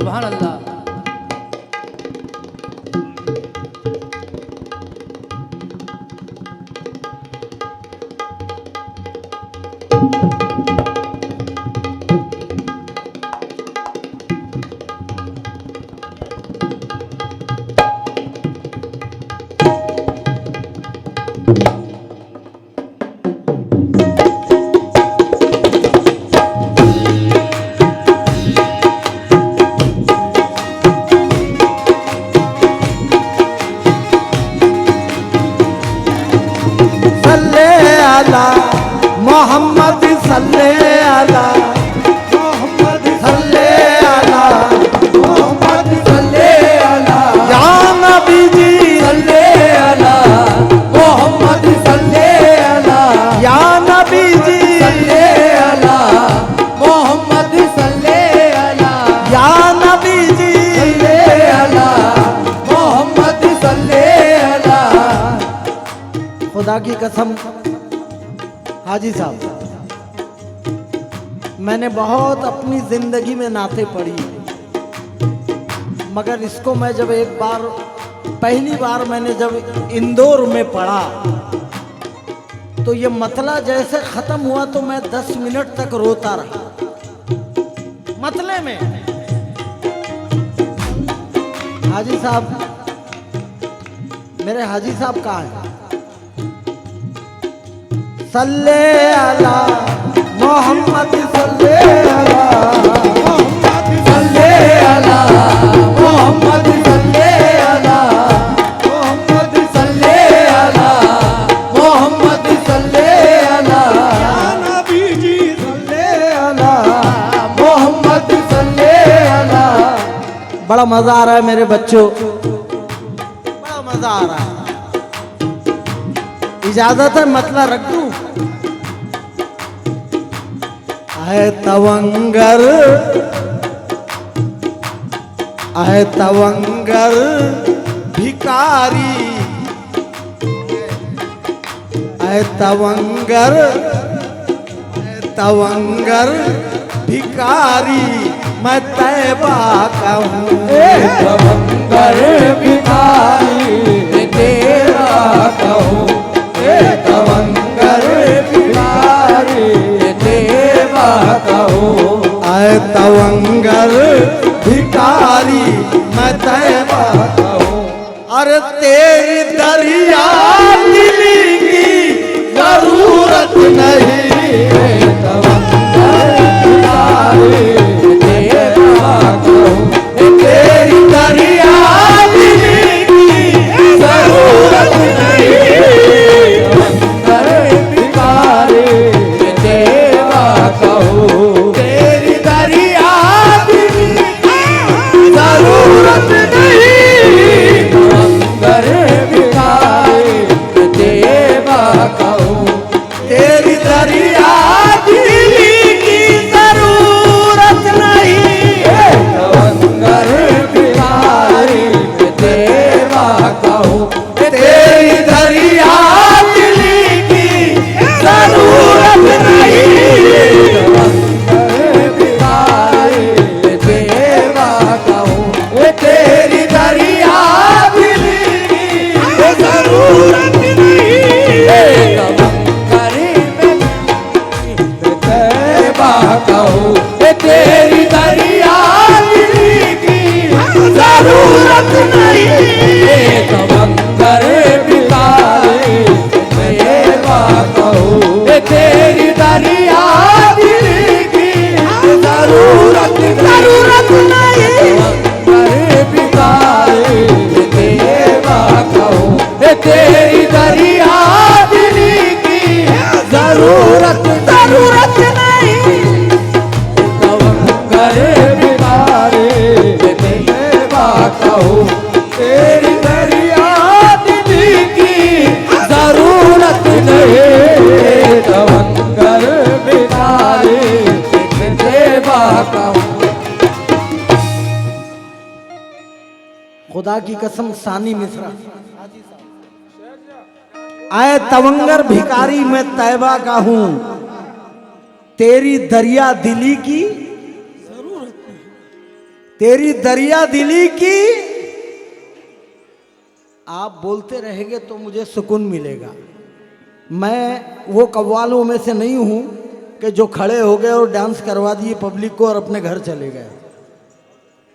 सुभान अल्लाह। मोहम्मद सल्ले अला मोहम्मद सल्ले अला मोहम्मद सल्ले अला या नबी जी सल्ले अला मोहम्मद सल्ले अला या नबी जी सल्ले अला मोहम्मद सल्ले अला या नबी जी सल्ले अला मोहम्मद सल्ले अला। खुदा की कसम हाजी साहब, मैंने बहुत अपनी जिंदगी में नाते पढ़ी, मगर इसको मैं जब एक बार पहली बार मैंने जब इंदौर में पढ़ा तो ये मतला जैसे खत्म हुआ तो मैं 10 मिनट तक रोता रहा मतले में। हाजी साहब, मेरे हाजी साहब कहाँ हैं? सल्ले अला मोहम्मद सल्ले अला मोहम्मद सल्ले अला मोहम्मद सल्ले अला मोहम्मद सल्ले अला मोहम्मद सल्ले अला या नबी जी सल्ले अला मोहम्मद सल्ले अला। बड़ा मजा आ रहा है मेरे बच्चों, बड़ा मजा आ रहा है। इजाजत है मतला रख दूं? है तवंगर है तवंगर भिकारी है तवंगर तवंगर भिकारी मैं तैबा कहूँ तवंगर भिकारी तेरा कहूँ तवंगर भिखारी देवा कहूँ आए तवंगर भिखारी मैं तैबा कहूँ। अरे तेरी दरिया दिली की जरूरत नहीं तवंगर भिखारी देवा कहूँ तेरी दरिया दिली की जरूरत नहीं खुदा की कसम सानी मिश्रा आए तवंगर भिखारी मैं तैबा का हूं तेरी दरिया दिली की तेरी दरिया दिली की, आप बोलते रहेंगे तो मुझे सुकून मिलेगा। मैं वो कव्वालों में से नहीं हूं कि जो खड़े हो गए और डांस करवा दिए पब्लिक को और अपने घर चले गए।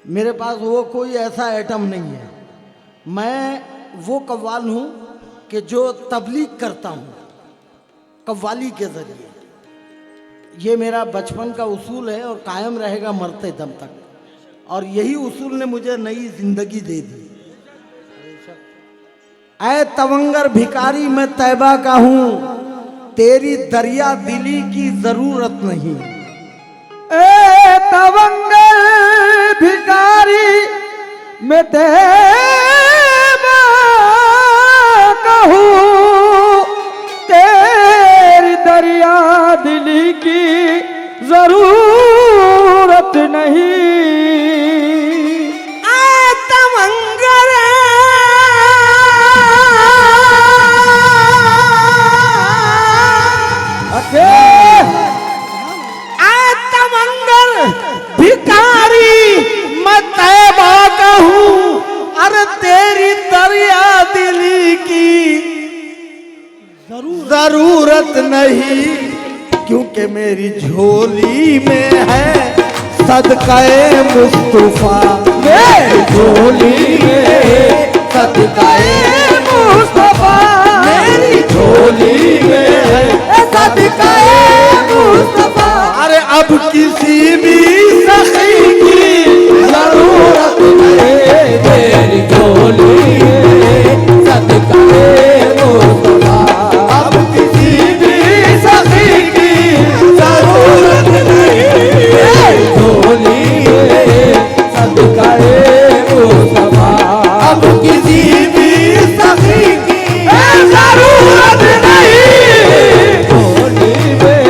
मेरे पास वो कोई ऐसा आइटम नहीं है। मैं वो कव्वाल हूं कि जो तबलीग करता हूं कव्वाली के जरिए। ये मेरा बचपन का उसूल है और कायम रहेगा मरते दम तक, और यही उसूल ने मुझे नई जिंदगी दे दी। ऐ तवंगर भिखारी मैं तैबा का हूं, तेरी दरिया दिली की जरूरत नहीं। ए तवंगर भिखारी मैं तैबा का हूं, तेरी दरिया दिली की जरूरत नहीं। ऐ तवंगर भिखारी मैं तैबा का हूं, अरे तेरी दरिया दिली की जरूरत नहीं, क्योंकि मेरी झोली में है सदकाए मुस्तफा। मेरी झोली में सदकाए मुस्तफा, मेरी झोली में है सदकाए मुस्तफा। अरे अब किसी भी सखी की जरूरत नहीं, मेरी झोली में सदकाए मुस्तफा। अब किसी भी सखी की जरूरत नहीं, मेरी झोली में सदकाए मुस्तफा। अब किसी भी सखी की जरूरत नहीं, झोली में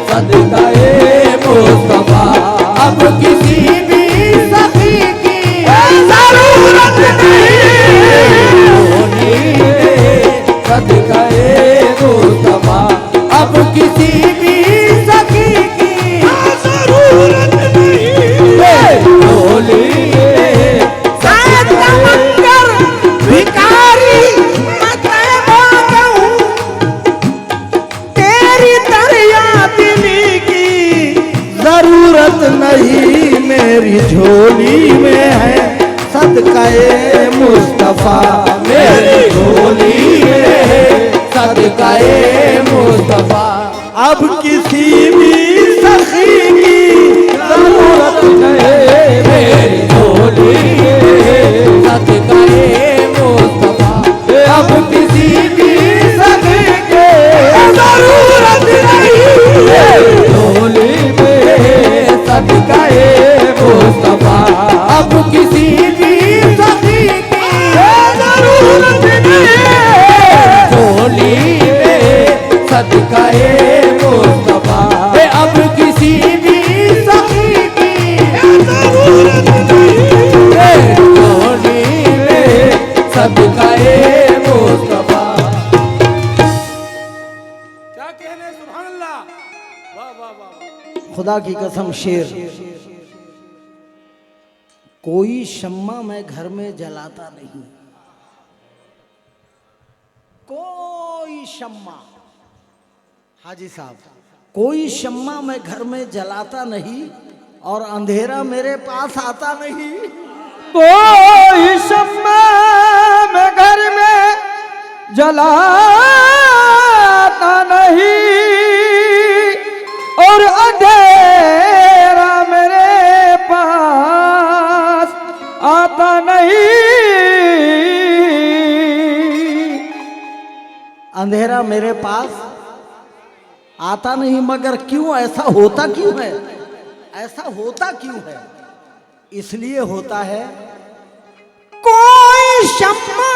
सदकाए मुस्तफा। अब किसी भी सखी की जरूरत नहीं, झोली में सदकाए मुस्तफा। अब किसी भी सखी की जरूरत नहीं। झोली में तवंगर भिखारी मैं तैबा का हूं, तेरी दरिया दिली की जरूरत नहीं, मेरी झोली में है सदकाए मुस्तफा। मेरी झोली में सदकाए मुस्तफा। अब किसी भी सखी की जरूरत नहीं, मेरी झोली में सदकाए मुस्तफा। अब किसी भी सखी की जरूरत नहीं, झोली में सदकाए मुस्तफा। अब किसी भी सखी की जरूरत नहीं, झोली में सदकाए मुस्तफा। अब किसी भी सखी की जरूरत नहीं, झोली में सदकाए मुस्तफा। क्या कहने, सुभान अल्लाह, वाह वाह वाह। खुदा की कसम शेर, कोई शम्मा मैं घर में जलाता नहीं, कोई शम्मा, हाजी साहब, कोई शम्मा मैं घर में जलाता नहीं और अंधेरा मेरे पास आता नहीं। कोई शम्मा मैं घर में जलाता नहीं और अंधेरा मेरे पास आता नहीं। अंधेरा मेरे पास आता नहीं, मगर क्यों ऐसा होता क्यों है? ऐसा होता क्यों है? इसलिए होता है कोई शम्मा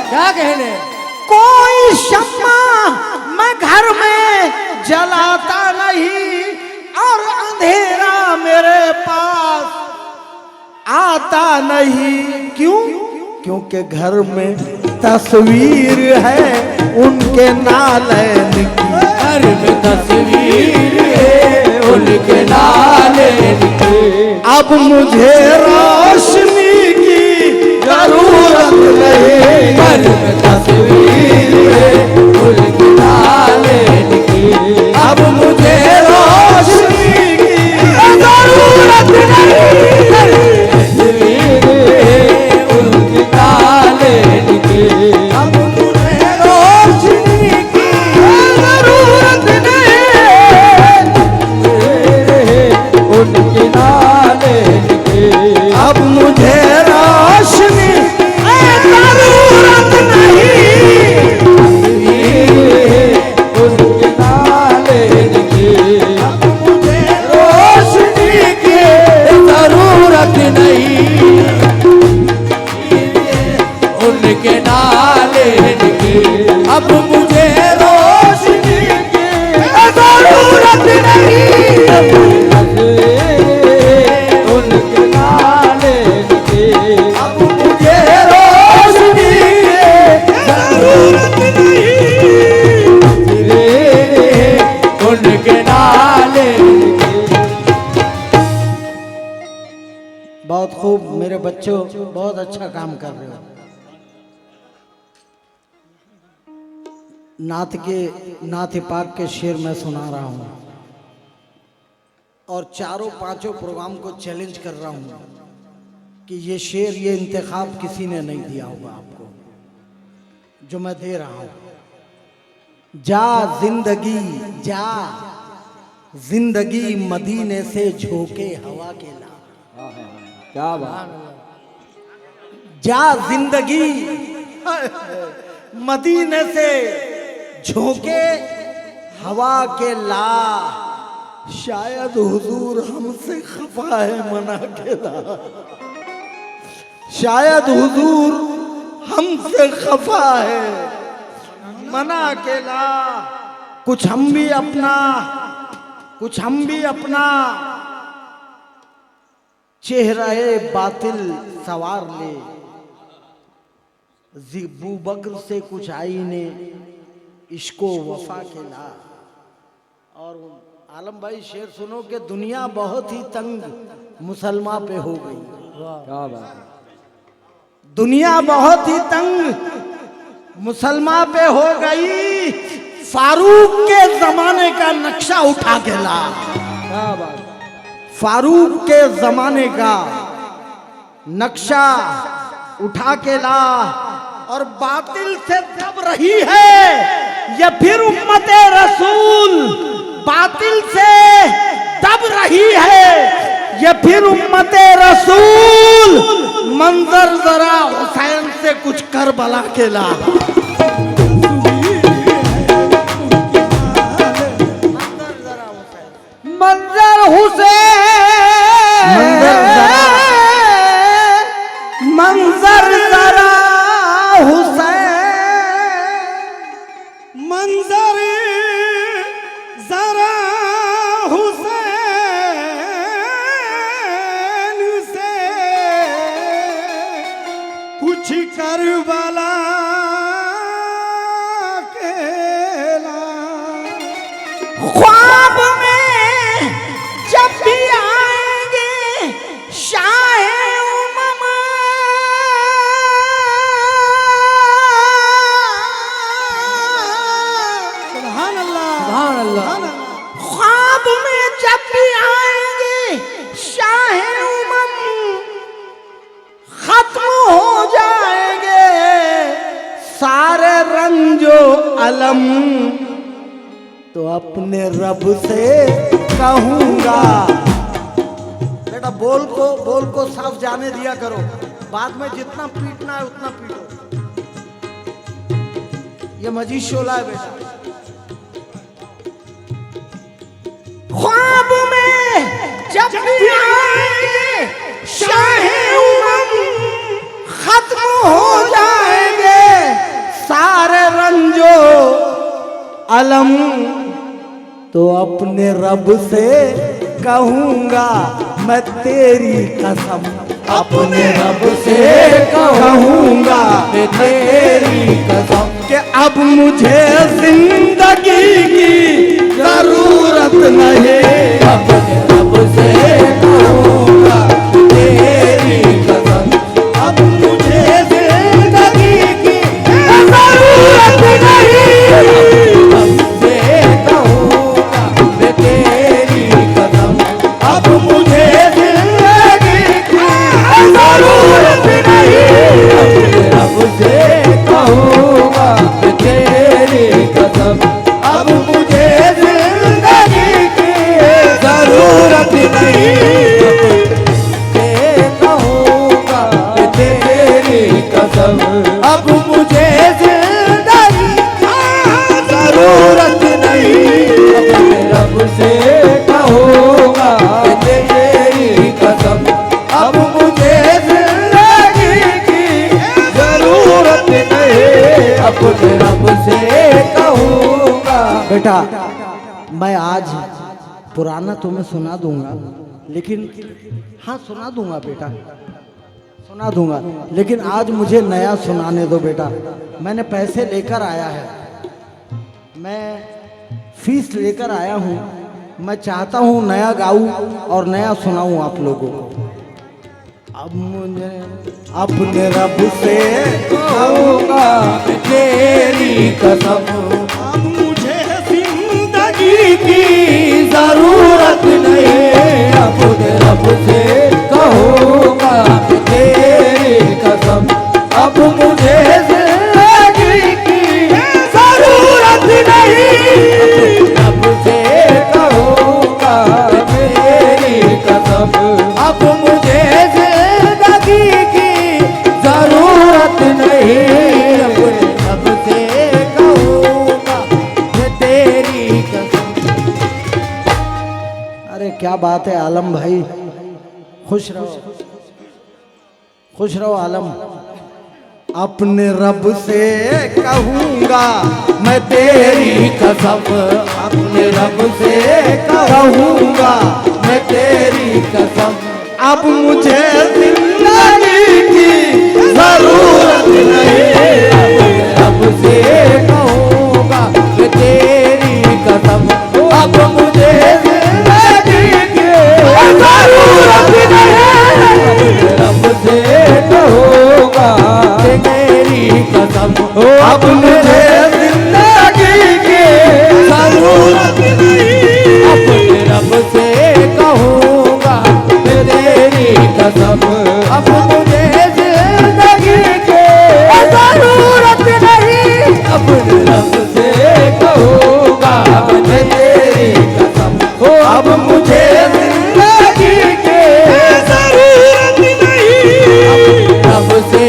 क्या कहने, कोई शम्मा मैं घर में जलाता नहीं और अंधेरा मेरे पास आता नहीं। क्यों? क्योंकि घर में तस्वीर है उनके नालैन की। घर में तस्वीर है उनके नालैन की। अब मुझे रोशनी की जरूरत नहीं। घर में तस्वीर है उनके नालैन की। अब मुझे रोशनी की जरूरत नहीं। तस्वीर है उनके नालैन की। अब मुझे रोशनी की जरूरत नहीं। उनके नालैन की। अब मुझे रोशनी की जरूरत नहीं। उनके नालैन की। अब मुझे रोशनी की जरूरत नहीं। उनके नालैन की। अब मुझे रोशनी की जरूरत नहीं। उनके नालैन की। अब मुझे रोशनी की जरूरत नहीं। उनके नालैन की। बहुत खूब मेरे बच्चों, बहुत अच्छा काम कर रहे हो। नात पाक के शेर मैं सुना रहा हूँ और चारों पांचों प्रोग्राम को चैलेंज कर रहा हूँ कि ये शेर, ये इंतखाब किसी ने नहीं दिया होगा आपको, जो मैं दे रहा हूँ। जा जिंदगी जा, जिंदगी मदीने से झोंके हवा के ला। क्या बात। जा जिंदगी मदीने से झोंके हवा के ला। शायद हुजूर हमसे खफा है मना के ला। शायद हुजूर हमसे खफा है मना के ला। कुछ हम भी अपना चेहरे बातिल सवार ले। ज़िबू बकर से कुछ आई ने इश्को वफा के ला। और आलम भाई शेर सुनो कि दुनिया बहुत ही तंग मुसलमान पे हो गई। क्या बात। दुनिया बहुत ही तंग मुसलमान पे हो गई। फारूक के जमाने का नक्शा उठा के ला। क्या बात। फारूक के जमाने का नक्शा उठा के ला। और बातिल से दब रही है ये फिर उम्मते रसूल। बातिल से दब रही है ये फिर उम्मते रसूल। मंजर जरा हुसैन से कुछ करबला के ला। मंजर हुसैन। मंजर जरा हुसैन। मंजर जरा हुसैन से कुछ करबला के ला। ख्वाब में जब भी आएंगे शाह उमम। सुभान अल्लाह, सुभान अल्लाह। ख्वाब में जब भी आएंगे शाह उमम खत्म हो जाएंगे सारे रंजो अलम। तो अपने रब से कहूंगा। बेटा बोल को साफ जाने दिया करो। बाद में जितना पीटना है उतना पीटो। ये मजीद शोला है बेटा। ख्वाब में जब भी आएंगे शाह उमम खत्म हो जाएंगे सारे रंजो अलम। तो अपने रब से कहूंगा मैं तेरी कसम। अपने रब से कहूंगा मैं तेरी अब मुझे जिंदगी की जरूरत नहीं। अपने रब से कहूँगा तेरी कसम, अब मुझे जिंदगी की जरूरत नहीं। रब से कहूँगा मैं तेरी कसम, अब मुझे जिंदगी की जरूरत नहीं। अपने रब से कहूँगा मैं तेरी कसम, अब मुझे जिंदगी की जरूरत नहीं। से कहूँगा मैं तेरी कसम, अब मुझे जिंदगी की जरूरत नहीं। अपने रब से कहूँगा मैं तेरी कसम, अब मुझे जिंदगी की जरूरत नहीं। अपने रब से कहूँगा। बेटा मैं आज पुराना तुम्हें सुना दूंगा, लेकिन हाँ सुना दूंगा बेटा, सुना दूंगा, लेकिन आज मुझे नया सुनाने दो बेटा। मैंने पैसे लेकर आया है, मैं फीस लेकर आया हूँ। मैं चाहता हूँ नया गाऊं और नया सुनाऊं आप लोगों को। अब मुझे अपने रब से कहूँगा तेरी कसम, अब मुझे जिंदगी की जरूरत नहीं। अपने रब से कहूँगा तेरी कसम, अब मुझे जिंदगी की जरूरत नहीं। रब से कहूँगा तेरी कसम, अब मुझे जिंदगी की जरूरत नहीं। रब से कहूँगा तेरी कसम। अरे क्या बात है आलम भाई, खुश रहो, खुश रहो आलम। अपने रब से कहूँगा मैं तेरी कसम, अपने रब से कहूँगा मैं तेरी कसम, अब मुझे जिंदगी की जरूरत नहीं। अपने रब से कहूँगा मैं तेरी कसम, अब मुझे जिंदगी की जरूरत नहीं। रब से कहूँगा तेरी कसम, अब मुझे जिंदगी की जरूरत नहीं। अपने रब से कहूँगा तेरी कसम, अब मुझे जिंदगी की जरूरत नहीं। अपने रब से कहूँगा तेरी कसम, अब मुझे जिंदगी की जरूरत नहीं। रब से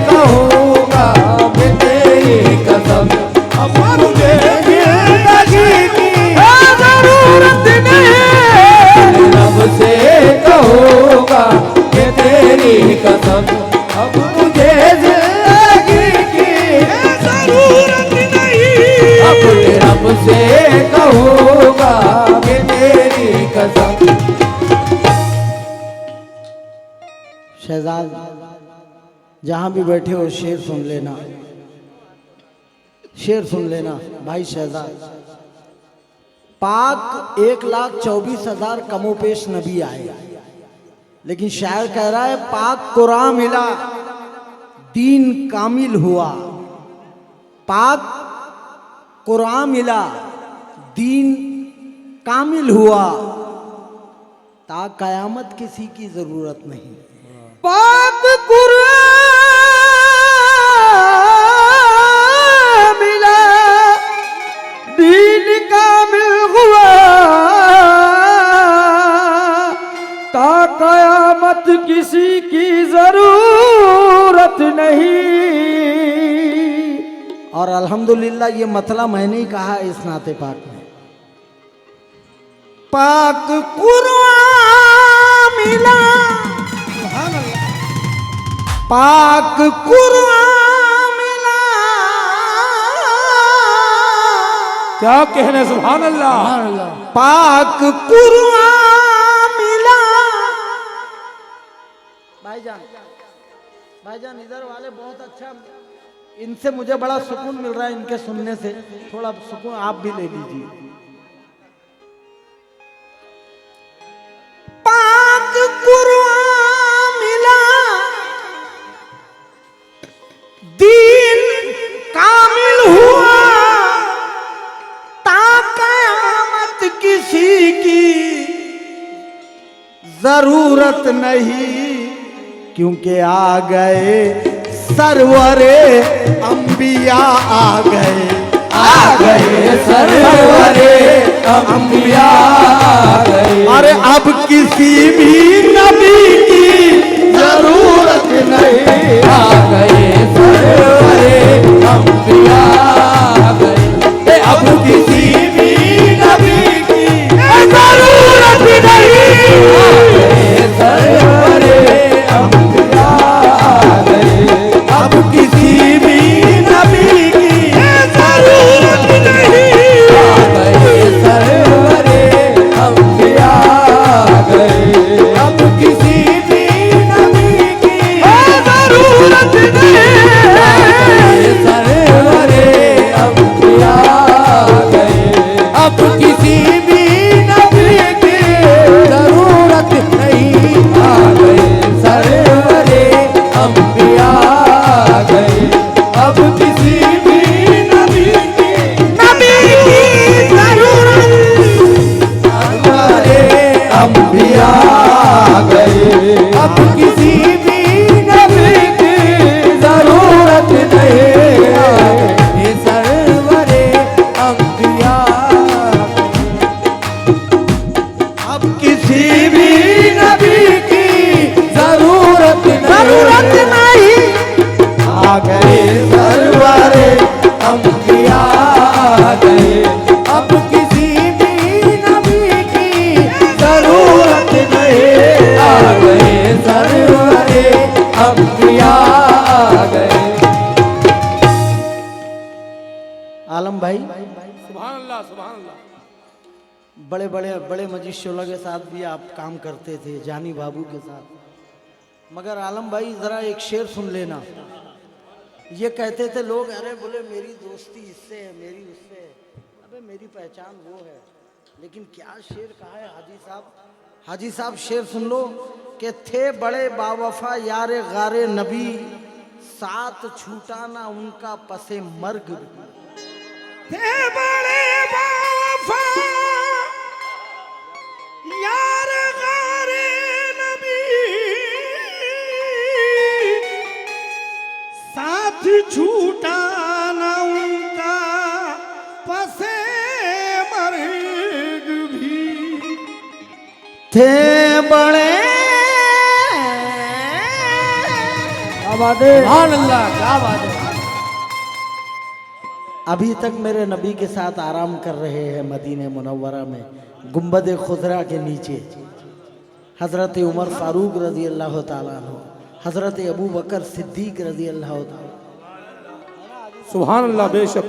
कहूँगा मैं तेरी कसम, अब मुझे जिंदगी की जरूरत नहीं। रब से कहूँगा मैं तेरी कसम, अब मुझे जिंदगी की जरूरत नहीं। अपने रब से कहूँगा मैं तेरी कसम। शहजाद जहाँ भी बैठे हो शेर सुन लेना, शेर सुन लेना भाई शहजाद। पाक 1,24,000 कमोपेश नबी आए, लेकिन शायर कह रहा है पाक कुरान मिला दीन कामिल हुआ। पाक कुरान मिला दीन कामिल हुआ, ता कयामत किसी की जरूरत नहीं। पाक कुरान मिला दीन कामिल हुआ, ता कयामत किसी की जरूरत नहीं। और अल्हम्दुलिल्लाह ये मतलब मैंने ही कहा इस नाते पाक में। पाक कुरान मिला, पाक कुरान मिला, क्या कहने सुभान अल्लाह। पाक कुरान मिला। भाईजान, भाईजान इधर वाले बहुत अच्छा इनसे मुझे बड़ा सुकून मिल रहा है, इनके सुनने से थोड़ा सुकून आप भी ले लीजिए। पाक कुरान मिला, दीन कामिल हुआ, ता कयामत किसी की जरूरत नहीं, क्योंकि आ गए सरवरे अंबिया, आ गए सरवरे अंबिया आ गए। अरे अब किसी भी नबी की जरूरत नहीं, आ गए सरवरे अंबिया आ गए। अब किसी भी नबी की जरूरत नहीं, आ गए सरवरे अंबिया आ गए। अब किसी भी नबी की जरूरत नहीं, आ गए सरवरे अंबिया आ गए। अब किसी भी नबी की जरूरत नहीं, आ गए सरवरे अंबिया आ गए। अब किसी भी नबी की जरूरत नहीं, आ गए सरवरे अंबिया आ गए। अब किसी भी नबी की जरूरत, सरवरे अंबिया आ गए। अब किसी भी नबी की जरूरत नहीं, आ गए सरवरे अंबिया। अब किसी भी नबी की जरूरत नहीं, आ गए सरवरे अंबिया आ गए। अब किसी भी नबी की जरूरत नहीं, आ गए सरवरे अंबिया आ गए। आलम भाई सुभान अल्लाह, सुभान अल्लाह। बड़े मजिस्ट्रों के साथ भी आप काम करते थे, जानी बाबू के साथ, मगर आलम भाई जरा एक शेर सुन लेना। ये कहते थे लोग, अरे बोले मेरी दोस्ती इससे है, मेरी उससे है, अबे मेरी पहचान वो है। लेकिन क्या शेर कहा है हाजी साहब? हाजी साहब शेर सुन लो कि थे बड़े बावफा यारे गारे नबी, साथ छूटा ना उनका पसे मर्ग भी। थे बड़े बावफा यार गारे नबी, साथ छूटा ना उनका पसे मर्ग भी। थे बड़े सुभान अल्लाह, क्या बात है। अभी तक मेरे नबी के साथ आराम कर रहे हैं मदीने मुनव्वरा में, गुंबद खुदरा के नीचे। हज़रत उमर फारूक रज़ी अल्लाह ताला अन्हु, हज़रत अबू बकर सिद्दीक रज़ी अल्लाह ताला। सुभान अल्लाह, बेशक।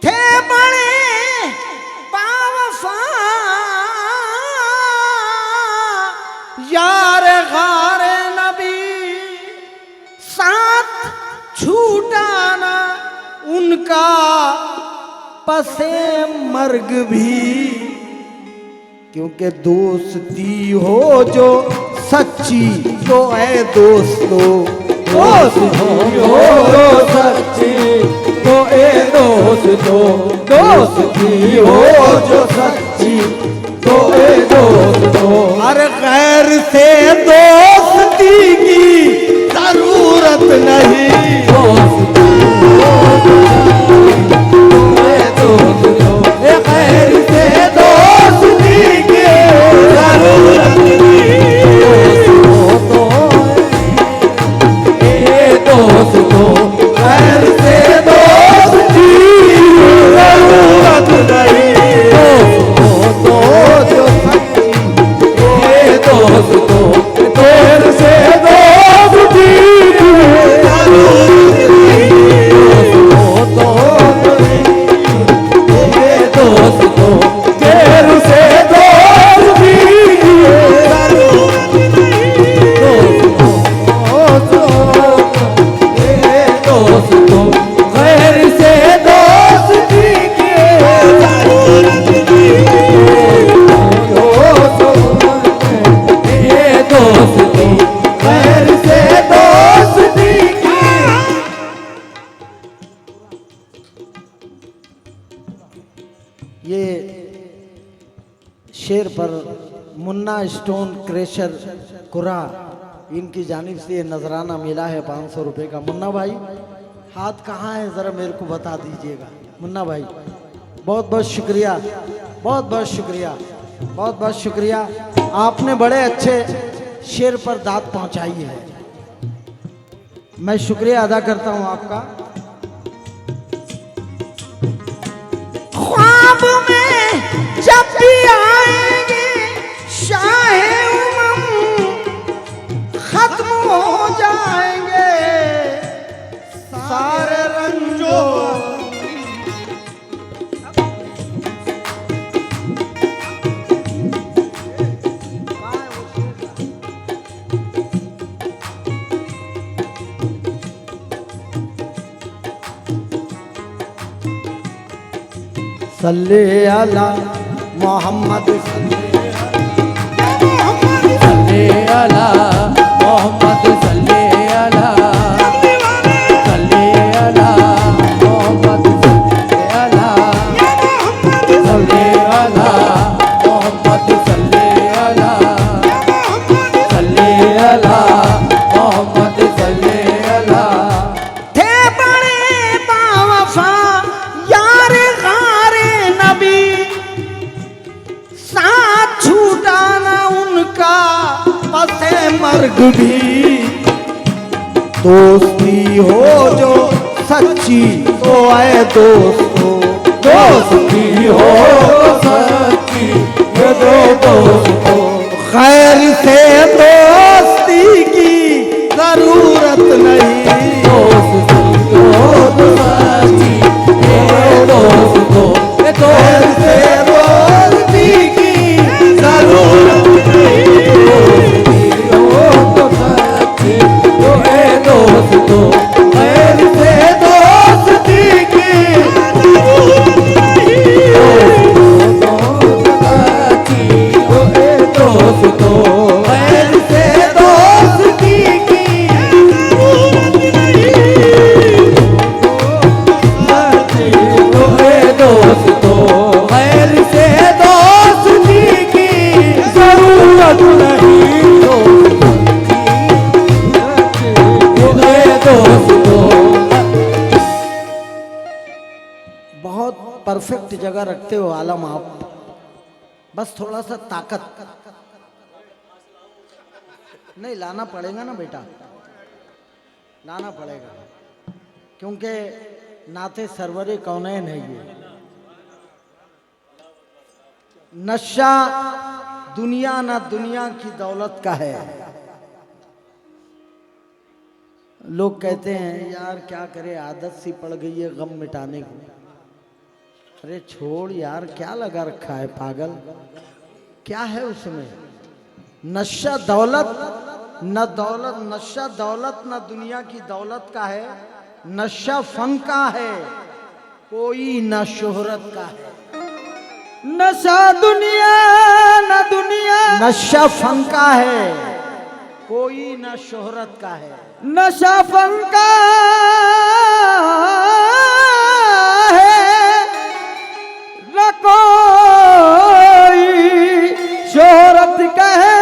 थे बड़े बावफा यार गारे नबी, साथ छूटा ना उनका पसे मर्ग भी। क्योंकि दोस्ती हो जो सच्ची तो ऐ दोस्तों, दोस्ती हो जो सच्ची तो ए दोस्तों, दोस्ती हो जो सच्ची तो ए दोस्तों। हर गैर से दोस्ती की जरूरत नहीं, दोस्ती हो जो दोस्तों, ए खैर से दोस्ती की जरूरत नहीं। दोस्तों ए दोस्तों, खैर से दोस्ती की जरूरत नहीं। दोस्तों जो सच्ची, ए दोस्तों को गैर से दोस्ती की जरूरत नहीं। ये दोस्ती गैर से दोस्ती की। ये शेर पर मुन्ना स्टोन क्रेशर कुरा इनकी जानिब से ये नजराना मिला है 500 रुपए का। मुन्ना भाई हाथ कहाँ है जरा मेरे को बता दीजिएगा। मुन्ना भाई बहुत बहुत शुक्रिया, बहुत बहुत शुक्रिया, बहुत बहुत शुक्रिया। आपने बड़े अच्छे शेर पर दाद पहुंचाई है, मैं शुक्रिया अदा करता हूं आपका। ख्वाब में जब भी आएंगे शाहे उमम खत्म हो जाएंगे सारे रंजो। सल्ले अला मोहम्मद सल्ले अला मोहम्मद सल्ले अला सल्ले अला मोहम्मद सल्ले अला सल्ले अला मोहम्मद सल्ले अला सल्ले अला मोहम्मद सल्ले अला। थे बड़े बावफा यार गारे नबी, साथ छूटा ना उनका पसे मर्ग भी। दोस्ती हो जो सच्ची तो आए दोस्तों, दोस्ती हो सच्ची ये दो दोस्तों खैर से दोस्ती की जरूरत नहीं। दोस्ती हो सच्ची ये दोस्तों खैर से दोस्ती की जरूरत नहीं। दोस्ती हो सच्ची ये दोस्तों गैर से दोस्ती की दोस्तों गैर से दोस्ती की दोस्तों गैर से दोस्ती की जरूरत नहीं। दोस्तों बहुत परफेक्ट जगह रखते हो आलम आप, बस थोड़ा सा ताकत नहीं लाना पड़ेगा ना बेटा, लाना पड़ेगा क्योंकि नाते सरवरे कौनैन है ये। नशा दुनिया ना दुनिया की दौलत का है। लोग कहते हैं यार क्या करे आदत सी पड़ गई है गम मिटाने की। अरे छोड़ यार, क्या लगा रखा है पागल, क्या है उसमें। नशा दौलत न दौलत, नशा दौलत न दुनिया की दौलत का है, नशा फन का है कोई न शोहरत का है। नशा दुनिया न दुनिया, नशा फन का है कोई न शोहरत का है। नशा फन का है न कोई शोहरत का है।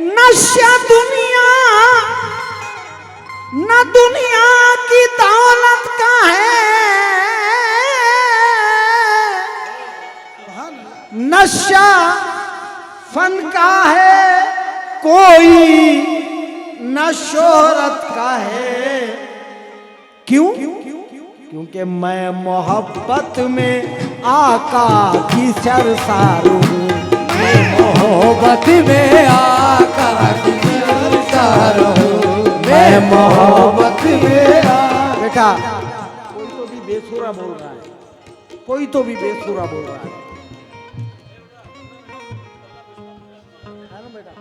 नशा दुनिया न दुनिया की दौलत का है, नशा फन का है कोई न शोहरत का है। क्यों? क्योंकि मैं मोहब्बत में आका की सरसारू हूँ। मैं मोहब्बत में आका की सरसारू हूँ। मैं मोहब्बत में बेटा कोई तो भी बेसुरा बोल रहा है, कोई तो भी बेसुरा बोल रहा है ना बेटा,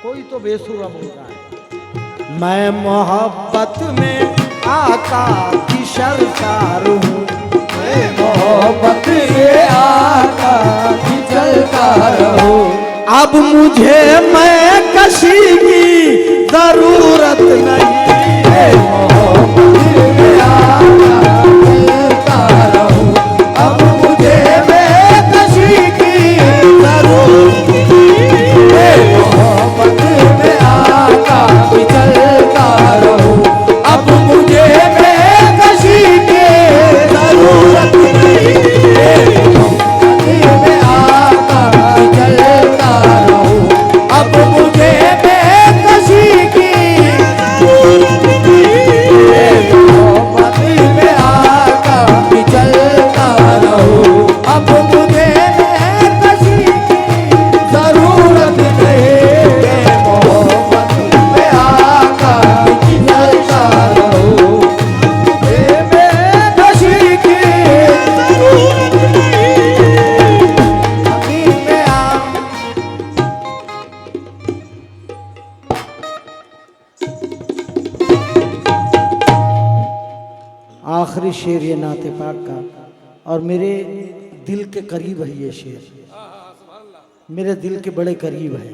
कोई तो बेसुरा बोल रहा है। मैं मोहब्बत में आका की सरकार हूँ। मोहब्बत में आका की चलता रहो। अब मुझे मैं कशी की जरूरत नहीं। मोहब्बत में आका चलता रहो। अब मुझे मैं कशी की जरूरत नहीं। मोहब्बत में आका की चलता रहो। अब मुझे मैं कशी की जरूरत नहीं। मोहब्बत में आका की चलता रहो। अब मुझे मैं कशी की मोहब्बत में आका की चलता रहो। अब मुझे मैं कशी की जरूरत नहीं। मोहब्बत में आका की चलता रहो। मैं कशी की जरूरत नहीं। हकीम में आखिरी शेर ये नाते पाक का, और मेरे दिल के करीब है ये शेर, मेरे दिल के बड़े करीब है।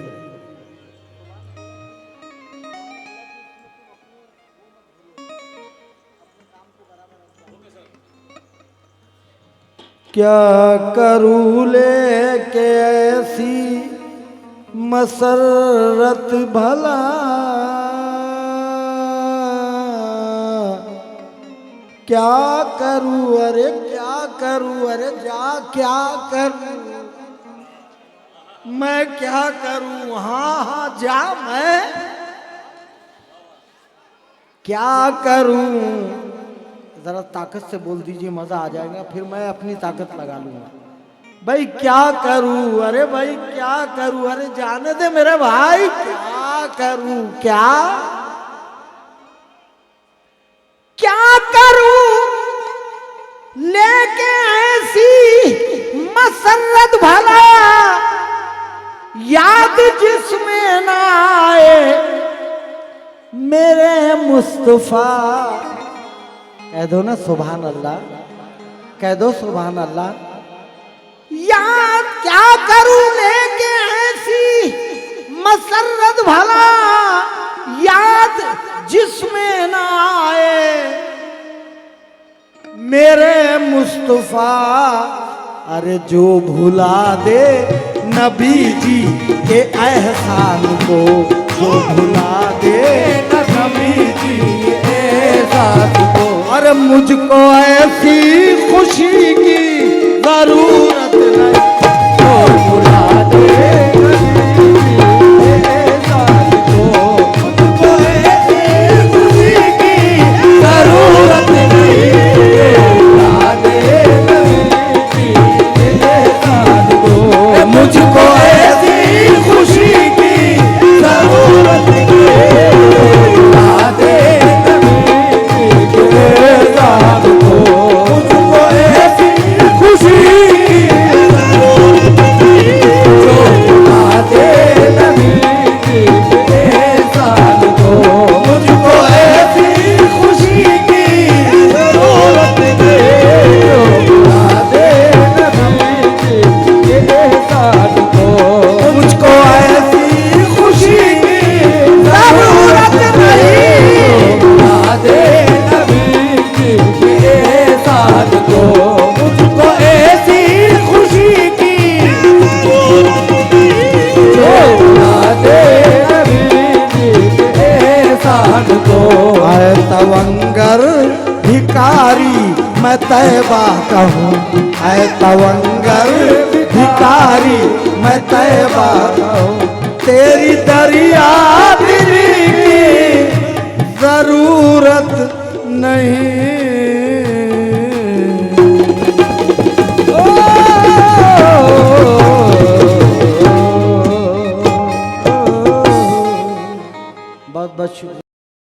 क्या करूँ लेके ऐसी मसरत भला, क्या करूँ अरे क्या करूँ, अरे जा क्या करूँ, मैं क्या करूँ, हाँ हाँ जा मैं क्या करूँ। जरा ताकत से बोल दीजिए, मजा आ जाएगा, फिर मैं अपनी ताकत लगा लूंगा। भाई क्या करूँ, अरे भाई क्या करूँ, अरे जाने दे मेरे भाई, क्या करूँ, क्या क्या करूं लेके ऐसी मसरत भला, याद जिसमें ना आए मेरे मुस्तफा। कह दो ना सुभान अल्लाह, कह दो सुभान अल्लाह। याद क्या करूं लेके ऐसी मसरत भला, याद जिसमें ना आए मेरे मुस्तफा। अरे जो भुला दे नबी जी के एहसान को, जो भुला दे नबी जी के एहसान को। अरे मुझको ऐसी खुशी की जरूरत नहीं। जो भुला दे मुझको ऐसी खुशी की जरूरत मुझको ऐसी खुशी मुझको ऐसी खुशी की जरूरत मुझको ऐसी खुशी की जरूरत नहीं। मुझको ऐसी खुशी की आए तवंगर भिकारी मैं तैबा कहूँ, ऐ तवंगर भिकारी मैं तैबा कहूँ। तेरी दरिया दिली की जरूरत नहीं।